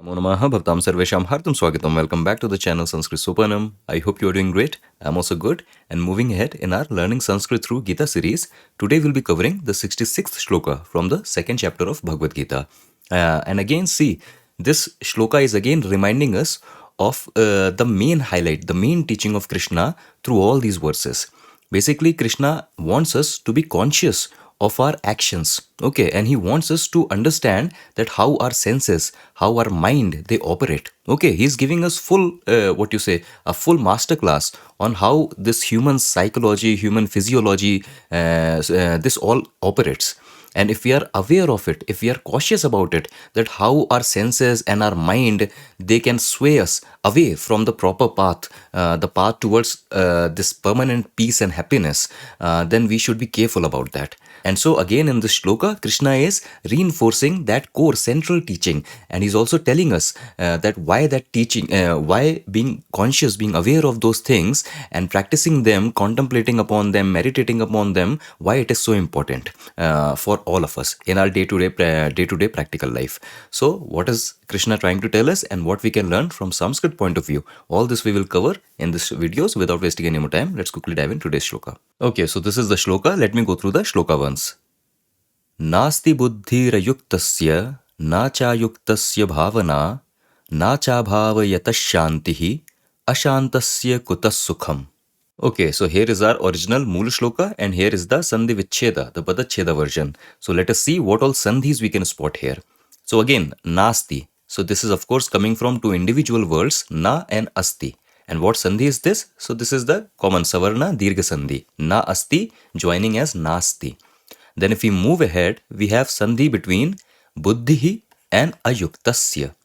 Namo Namaha Bhaktam Sarvesham Hartam Swagatam. Welcome back to the channel Sanskrit Sopanam. I hope you are doing great. I'm also good. And moving ahead in our Learning Sanskrit through Gita series, today we'll be covering the 66th shloka from the second chapter of Bhagavad Gita. And again, see, this shloka is again reminding us of the main highlight, the main teaching of Krishna through all these verses. Basically, Krishna wants us to be conscious of our actions, okay, and he wants us to understand that how our senses, how our mind, they operate, okay. He's giving us full a full masterclass on how this human psychology, human physiology, this all operates. And if we are aware of it, if we are cautious about it, that how our senses and our mind, they can sway us away from the proper path, the path towards this permanent peace and happiness, then we should be careful about that. And so again in this shloka, Krishna is reinforcing that core central teaching, and he's also telling us that why that teaching, why being conscious, being aware of those things and practicing them, contemplating upon them, meditating upon them, why it is so important for all of us in our day-to-day practical life. So what is Krishna trying to tell us and what we can learn from Sanskrit point of view? All this we will cover in this videos. Without wasting any more time, let's quickly dive into today's shloka. Okay, so this is the shloka. Let me go through the shloka once. Nasti buddhirayuktasya na chayuktasya bhavana na chabhavayata shantihi ashantasya kutas sukham. Okay, so here is our original Mool Shloka and here is the Sandhi Vichcheda, the Padachcheda version. So let us see what all Sandhis we can spot here. So again, Nasti. So this is of course coming from two individual words, Na and Asti. And what Sandhi is this? So this is the common Savarna Dirgha Sandhi. Na Asti joining as Nasti. Then if we move ahead, we have Sandhi between Buddhihi and Ayuktasya.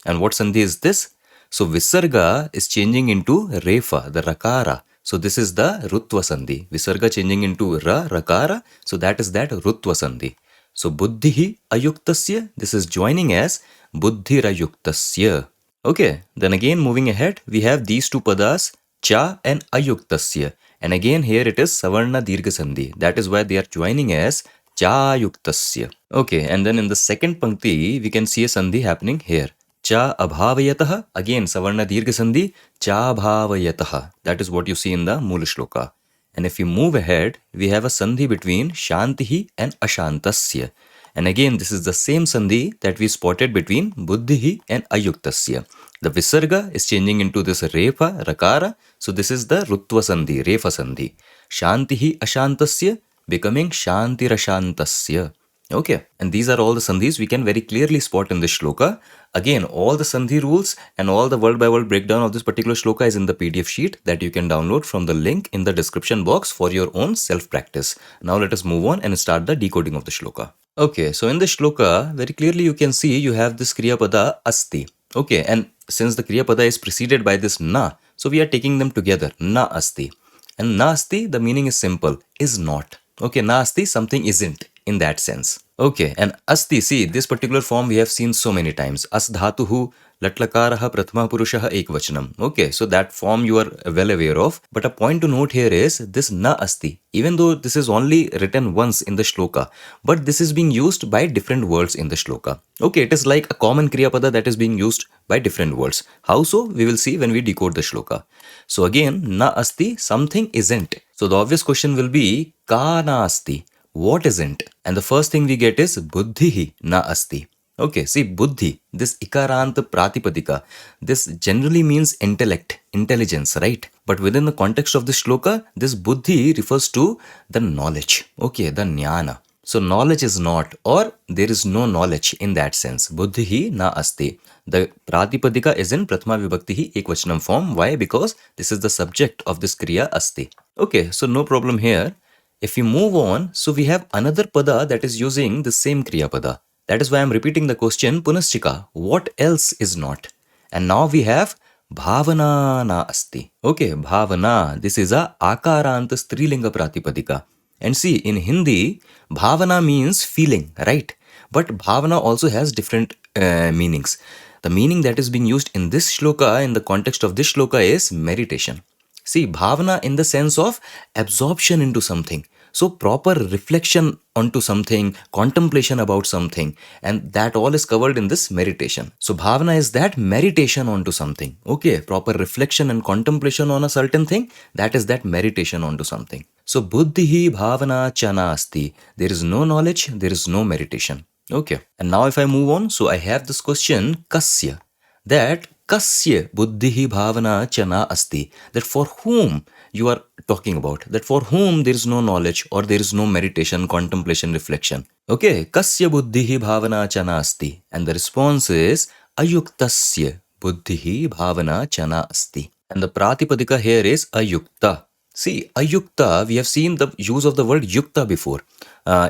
And what Sandhi is this? So Visarga is changing into Refa, the Rakara. So this is the Rutva Sandhi. Visarga changing into Ra, Rakara. So that is that Rutva Sandhi. So Buddhihi Ayuktasya. This is joining as Buddhirayuktasya. Okay. Then again moving ahead, we have these two padas, Cha and Ayuktasya. And again here it is Savarna Dirgha Sandhi. That is why they are joining as Chayuktasya. Okay. And then in the second pankti, we can see a Sandhi happening here. Cha abhavayataha, again Savarna Dirgha Sandhi, cha abhavayataha. That is what you see in the Moola Shloka. And if we move ahead, we have a Sandhi between Shantihi and Ashantasya. And again, this is the same Sandhi that we spotted between Buddhihi and Ayuktasya. The Visarga is changing into this Refa, Rakara. So this is the Rutva Sandhi, Refa Sandhi. Shantihi Ashantasya becoming Shantirashantasya. Okay, and these are all the sandhis we can very clearly spot in this shloka. Again, all the sandhi rules and all the word by word breakdown of this particular shloka is in the PDF sheet that you can download from the link in the description box for your own self-practice. Now let us move on and start the decoding of the shloka. Okay, so in the shloka, very clearly you can see you have this Kriya Pada Asti. Okay, and since the Kriya Pada is preceded by this Na, so we are taking them together, Na Asti. And Na Asti, the meaning is simple, is not. Okay, Na Asti, something isn't. In that sense. Okay, and Asti, see, this particular form we have seen so many times. As dhatuhu latlakaraha prathama purushaha ekvachanam. Okay, so that form you are well aware of. But a point to note here is this na asti. Even though this is only written once in the shloka, but this is being used by different words in the shloka. Okay, it is like a common kriya pada that is being used by different words. How so? We will see when we decode the shloka. So again, na asti, something isn't. So the obvious question will be ka na asti. What isn't? And the first thing we get is buddhihi na asti. Okay, see buddhi, this ikarant pratipadika, this generally means intellect, intelligence, right? But within the context of this shloka, this buddhi refers to the knowledge. Okay, the jnana. So knowledge is not, or there is no knowledge in that sense. Buddhihi na asti. The pratipadika is in prathama vibhaktihi ekvachanam form. Why? Because this is the subject of this kriya asti. Okay, so no problem here. If we move on, so we have another pada that is using the same kriya pada. That is why I am repeating the question, punaschika, what else is not? And now we have bhavana na asti. Okay, bhavana, this is a akaranta strilinga pratipadika. And see, in Hindi, bhavana means feeling, right? But bhavana also has different meanings. The meaning that is being used in this shloka, in the context of this shloka, is meditation. See, bhavana in the sense of absorption into something. So proper reflection onto something, contemplation about something, and that all is covered in this meditation. So bhavana is that meditation onto something. Okay, proper reflection and contemplation on a certain thing, that is that meditation onto something. So buddhihi bhavana chana asti. There is no knowledge, there is no meditation. Okay, and now if I move on, so I have this question, kasya, that kasya buddhihi bhavana chana asti, that for whom you are talking about, that for whom there is no knowledge or there is no meditation, contemplation, reflection. Okay, kasya buddhihi bhavana chana asti, and the response is ayuktasya buddhihi bhavana chana asti, and the pratipadika here is ayukta. See, ayukta, we have seen the use of the word yukta before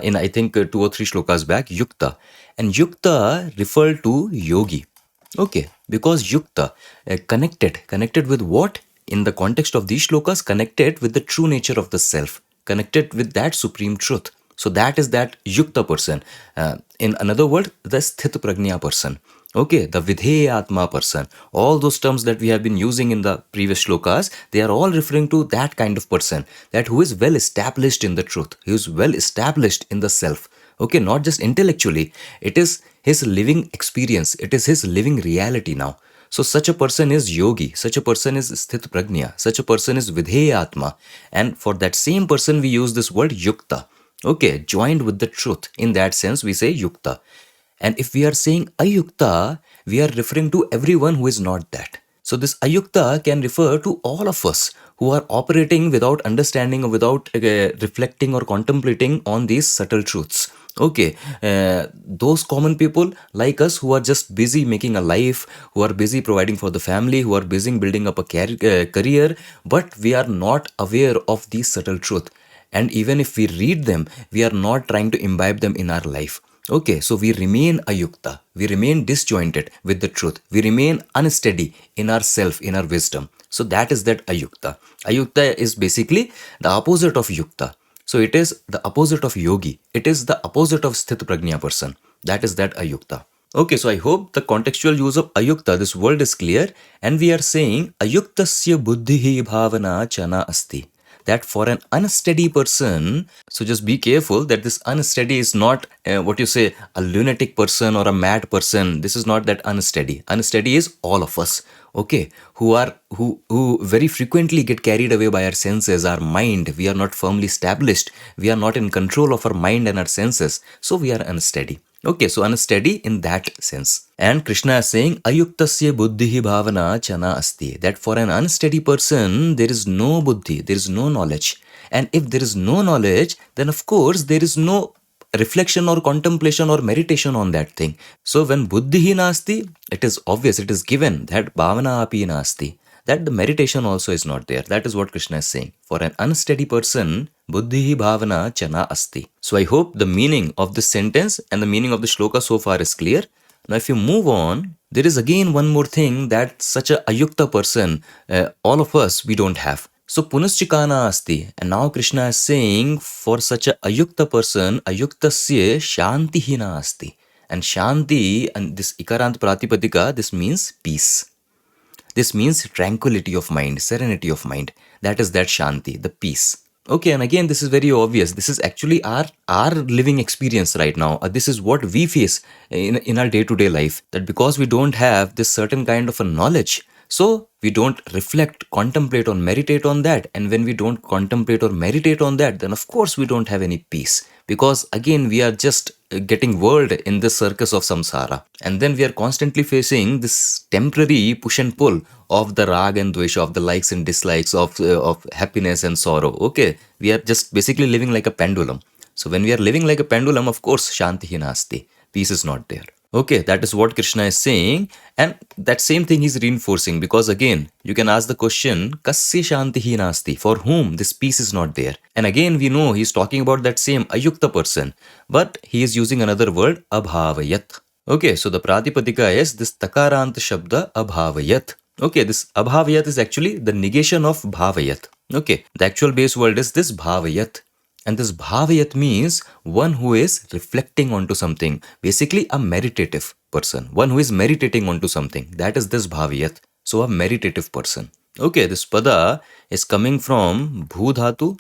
in I think 2 or 3 shlokas back, yukta, and yukta referred to yogi. Okay, because yukta, connected with what? In the context of these shlokas, connected with the true nature of the self, connected with that supreme truth. So that is that yukta person. In another word, the sthit prajna person. Okay, the vidheya atma person. All those terms that we have been using in the previous shlokas, they are all referring to that kind of person, that who is well established in the truth, who is well established in the self. Okay, not just intellectually, it is his living experience, it is his living reality now. So such a person is yogi, such a person is sthit prajna, such a person is vidheya atma, and for that same person we use this word yukta. Okay, joined with the truth. In that sense we say yukta. And if we are saying ayukta, we are referring to everyone who is not that. So this ayukta can refer to all of us who are operating without understanding or without reflecting or contemplating on these subtle truths. Okay, those common people like us who are just busy making a life, who are busy providing for the family, who are busy building up a career, but we are not aware of these subtle truth. And even if we read them, we are not trying to imbibe them in our life. Okay, so we remain ayukta, we remain disjointed with the truth, we remain unsteady in ourself, in our wisdom. So that is that ayukta. Ayukta is basically the opposite of yukta. So it is the opposite of yogi. It is the opposite of sthit prajna person. That is that ayukta. Okay, so I hope the contextual use of ayukta, this word is clear, and we are saying ayuktasya buddhihi bhavana chana asti, that for an unsteady person, so just be careful that this unsteady is not what you say, a lunatic person or a mad person. This is not that unsteady. Unsteady is all of us, okay, who very frequently get carried away by our senses, our mind. We are not firmly established. We are not in control of our mind and our senses. So we are unsteady. Okay, so unsteady in that sense. And Krishna is saying, ayuktasya buddhihi bhavana chana asti, that for an unsteady person, there is no buddhi, there is no knowledge. And if there is no knowledge, then of course there is no reflection or contemplation or meditation on that thing. So when buddhihi nasti, it is obvious, it is given that bhavana api nasti, that the meditation also is not there. That is what Krishna is saying. For an unsteady person, buddhihi bhavana chana asti. So I hope the meaning of this sentence and the meaning of the shloka so far is clear. Now if you move on, there is again one more thing that such a ayukta person, all of us, we don't have. So punaschikana asti. And now Krishna is saying, for such a ayukta person, ayuktasya shantihina asti. And shanti, and this ikarant pratipadika, this means peace. This means tranquility of mind, serenity of mind. That is that shanti, the peace. Okay, and again, this is very obvious. This is actually our living experience right now. This is what we face in our day-to-day life. That because we don't have this certain kind of a knowledge, so we don't reflect, contemplate or meditate on that. And when we don't contemplate or meditate on that, then of course we don't have any peace. Because again, we are just getting whirled in this circus of samsara. And then we are constantly facing this temporary push and pull of the rag and dvesha, of the likes and dislikes, of happiness and sorrow. Okay, we are just basically living like a pendulum. So when we are living like a pendulum, of course, shanti nasti, peace is not there. Okay, that is what Krishna is saying, and that same thing he's reinforcing, because again, you can ask the question, kasya shantihi nasti, for whom this peace is not there. And again, we know he's talking about that same ayukta person, but he is using another word, abhavayat. Okay, so the pratipadika is this takaranta shabda abhavayat. Okay, this abhavayat is actually the negation of bhavayat. Okay, the actual base word is this bhavayat. And this bhavayat means one who is reflecting onto something. Basically a meditative person. One who is meditating onto something. That is this bhavayat. So a meditative person. Okay, this pada is coming from bhu dhatu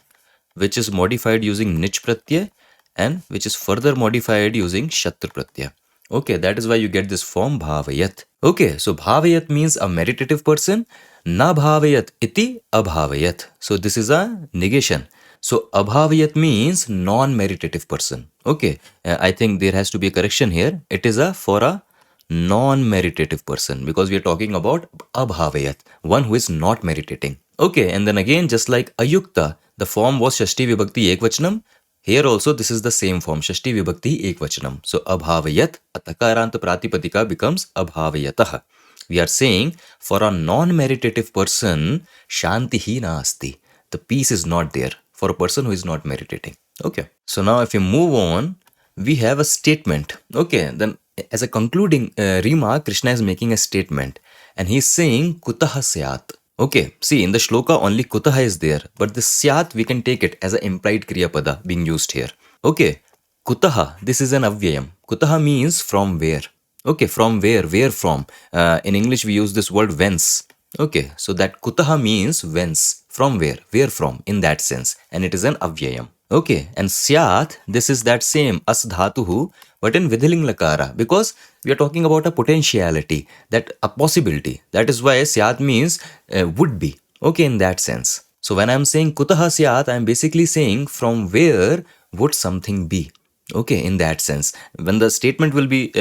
which is modified using nich pratyay and which is further modified using shatr pratyay. Okay, that is why you get this form bhavayat. Okay, so bhavayat means a meditative person. Na bhavayat iti abhavayat. So this is a negation. So abhavayat means non-meditative person. Okay, I think there has to be a correction here. It is for a non-meditative person because we are talking about abhavayat, one who is not meditating. Okay, and then again, just like ayukta, the form was shashti vibhakti ekvachanam. Here also this is the same form, shashti vibhakti ekvachanam. So abhavayat, atakaranta pratipadika becomes abhavayatah. We are saying for a non-meditative person, shantihi nasti. The peace is not there for a person who is not meditating. Okay, so now if you move on, we have a statement. Okay, then as a concluding remark, Krishna is making a statement and he is saying kutaha syat. Okay, see in the shloka only kutaha is there, but the syat we can take it as an implied kriya pada being used here. Okay, kutaha, this is an avyayam. Kutaha means from where. Okay, from where from. In English we use this word whence. Okay, so that kutaha means whence, from where from in that sense, and it is an avyayam. Okay, and syat, this is that same as dhatuhu, but in vidhiling lakara, because we are talking about a potentiality, that a possibility. That is why syat means would be. Okay, in that sense. So when I am saying kutaha syat, I am basically saying from where would something be. Okay, in that sense. When the statement will be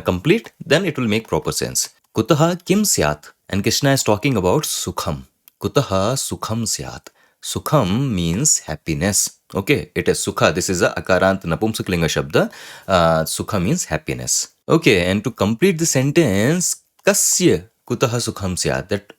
complete, then it will make proper sense. Kutaha kim syat? And Krishna is talking about sukham. Kutaha sukham syat. Sukham means happiness. Okay, it is sukha. This is a akarant napumsaklinga shabda. Sukha means happiness. Okay, and to complete the sentence, kasya kutaha sukham syat. That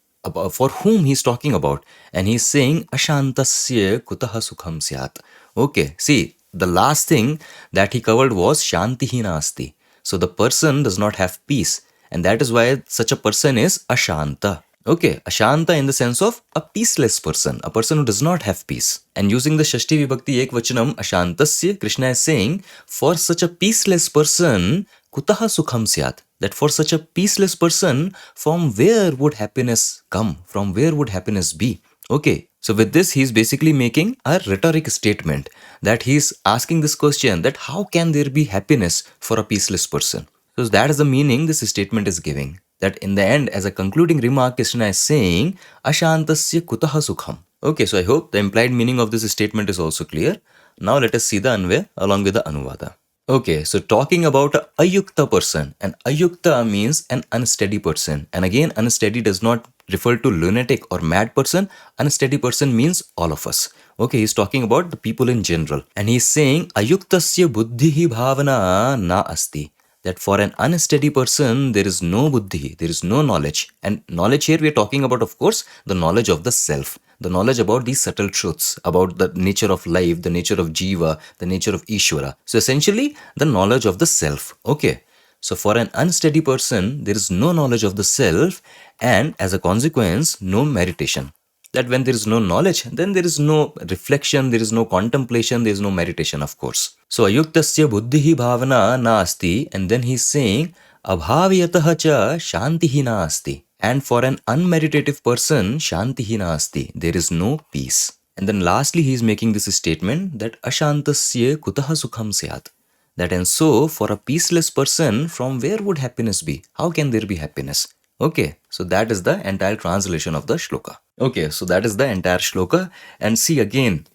for whom he is talking about. And he is saying ashantasya kutaha sukham syat. Okay, see, the last thing that he covered was shantihi nasti. So the person does not have peace. And that is why such a person is ashanta. Okay, ashanta in the sense of a peaceless person, a person who does not have peace. And using the Shashti Vibhakti Ekvachanam ashantasya, Krishna is saying, for such a peaceless person, kutaha sukham syat. That for such a peaceless person, from where would happiness come? From where would happiness be? Okay, so with this, he is basically making a rhetoric statement that he is asking this question that how can there be happiness for a peaceless person? So that is the meaning this statement is giving. That in the end, as a concluding remark, Krishna is saying, Ashantasya kutaha sukham. Okay, so I hope the implied meaning of this statement is also clear. Now let us see the Anvaya along with the Anuvada. Okay, so talking about a ayukta person. And ayukta means an unsteady person. And again, unsteady does not refer to lunatic or mad person. Unsteady person means all of us. Okay, he's talking about the people in general. And he's saying, ayuktasya buddhihi bhavana na asti. That for an unsteady person, there is no buddhi, there is no knowledge. And knowledge here we are talking about, of course, the knowledge of the self. The knowledge about these subtle truths, about the nature of life, the nature of jiva, the nature of Ishvara. So essentially, the knowledge of the self. Okay. So for an unsteady person, there is no knowledge of the self and as a consequence, no meditation. That when there is no knowledge, then there is no reflection, there is no contemplation, there is no meditation, of course. So ayuktasya buddhihi bhavana nasti, and then he is saying abhavyatah cha shantihi nasti. And for an unmeditative person, shantihi nasti, there is no peace. And then lastly, he is making this statement that ashantasya kutaha sukham syat. That and so, for a peaceless person, from where would happiness be? How can there be happiness? Okay, so that is the entire translation of the shloka. Okay, so that is the entire shloka. And see again,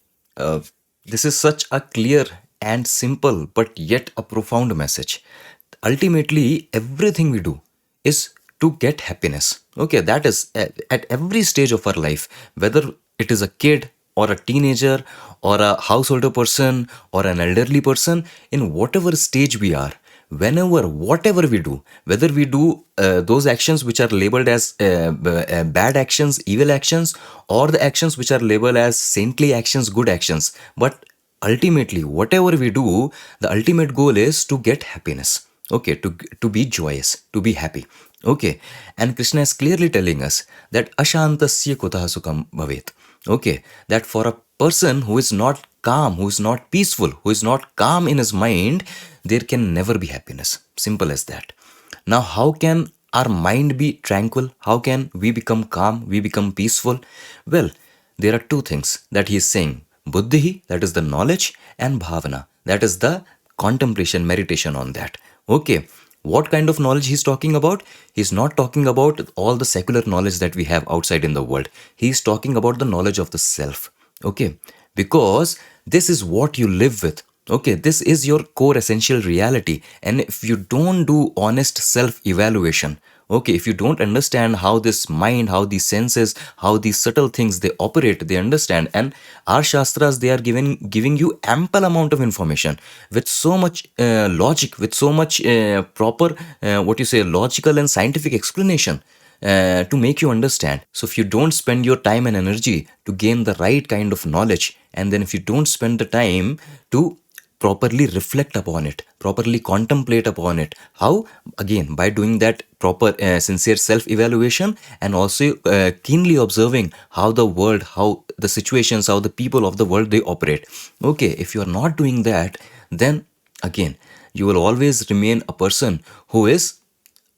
this is such a clear and simple but yet a profound message. Ultimately, everything we do is to get happiness. Okay, that is at every stage of our life, whether it is a kid or a teenager or a householder person or an elderly person, in whatever stage we are, whenever, whatever we do, whether we do those actions which are labeled as bad actions, evil actions, or the actions which are labeled as saintly actions, good actions, but ultimately, whatever we do, the ultimate goal is to get happiness. Okay, to be joyous, to be happy. Okay, and Krishna is clearly telling us that ashantasya kutaha sukham bhavet. Okay, that for a person who is not calm, who is not peaceful, who is not calm in his mind, there can never be happiness. Simple as that. Now, how can our mind be tranquil? How can we become calm? We become peaceful? Well, there are two things that he is saying. buddhi, that is the knowledge, and bhavana, that is the contemplation, meditation on that. Okay, what kind of knowledge he's talking about? He's not talking about all the secular knowledge that we have outside in the world. He's talking about the knowledge of the self. Okay, because this is what you live with. Okay, this is your core essential reality. And if you don't do honest self evaluation, okay, if you don't understand how this mind, how these senses, how these subtle things they operate, they understand. And our shastras, they are giving you ample amount of information with so much logic, with so much proper what you say, logical and scientific explanation to make you understand. So if you don't spend your time and energy to gain the right kind of knowledge, and then if you don't spend the time to properly reflect upon it, properly contemplate upon it, how? Again, by doing that proper sincere self evaluation, and also keenly observing how the world, how the situations, how the people of the world they operate. Okay, if you are not doing that, then again you will always remain a person who is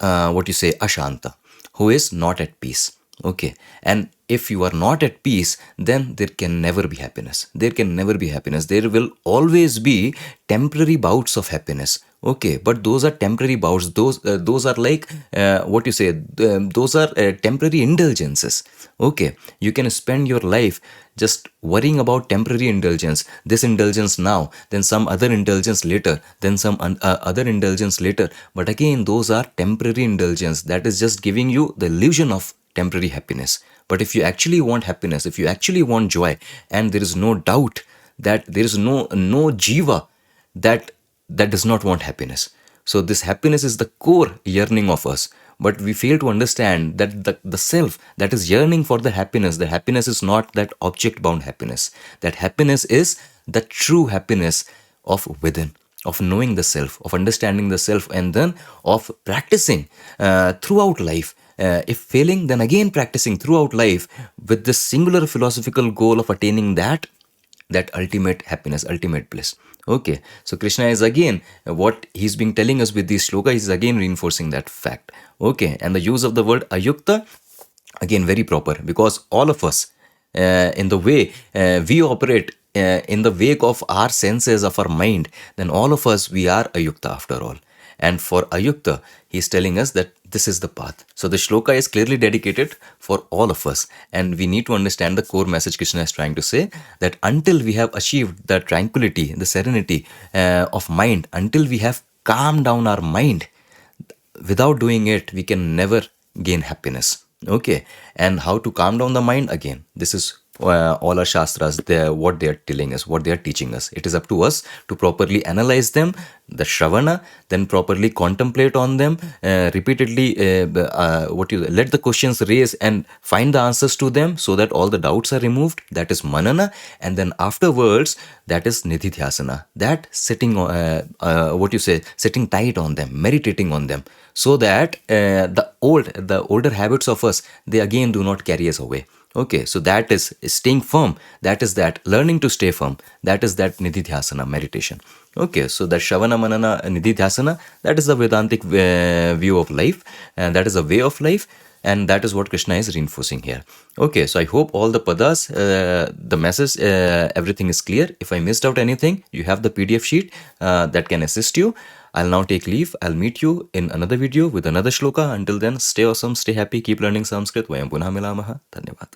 what you say, ashanta, who is not at peace. Okay, and if you are not at peace, then there can never be happiness. There can never be happiness. There will always be temporary bouts of happiness. Okay, but those are temporary bouts. Those are like what you say. Those are temporary indulgences. Okay, you can spend your life just worrying about temporary indulgence. This indulgence now, then some other indulgence later, then some other indulgence later. But again, those are temporary indulgence. That is just giving you the illusion of temporary happiness. But if you actually want happiness, if you actually want joy, and there is no doubt that there is no jiva that does not want happiness. So this happiness is the core yearning of us. But we fail to understand that the self that is yearning for the happiness is not that object bound happiness. That happiness is the true happiness of within, of knowing the self, of understanding the self, and then of practicing throughout life. If failing, then again practicing throughout life with this singular philosophical goal of attaining that ultimate happiness, ultimate bliss. Okay, so Krishna is again, what he's been telling us with this shloka, he's again reinforcing that fact. Okay, and the use of the word ayukta, again very proper, because all of us in the way we operate in the wake of our senses, of our mind, then all of us, we are ayukta after all. And for ayukta, he's telling us that this is the path. So the shloka is clearly dedicated for all of us. And we need to understand the core message Krishna is trying to say, that until we have achieved the tranquility, the serenity of mind, until we have calmed down our mind, without doing it, we can never gain happiness. Okay, and how to calm down the mind? Again, this is all our shastras, what they are telling us, what they are teaching us. It is up to us to properly analyze them, the shravana, then properly contemplate on them, repeatedly let the questions raise and find the answers to them, so that all the doubts are removed. That is manana. And then afterwards, that is nididhyasana, that sitting sitting tight on them, meditating on them, so that the older habits of us, they again do not carry us away. Okay, so that is staying firm. That is that learning to stay firm. That is that nididhyasana, meditation. Okay, so the Shravana, Manana, Nididhyasana, that is the Vedantic view of life, and that is a way of life, and that is what Krishna is reinforcing here. Okay, so I hope all the padas, the message, everything is clear. If I missed out anything, you have the PDF sheet that can assist you. I'll now take leave. I'll meet you in another video with another shloka. Until then, stay awesome, stay happy, keep learning Sanskrit. Vayam punah milamaha. Dhanyavad.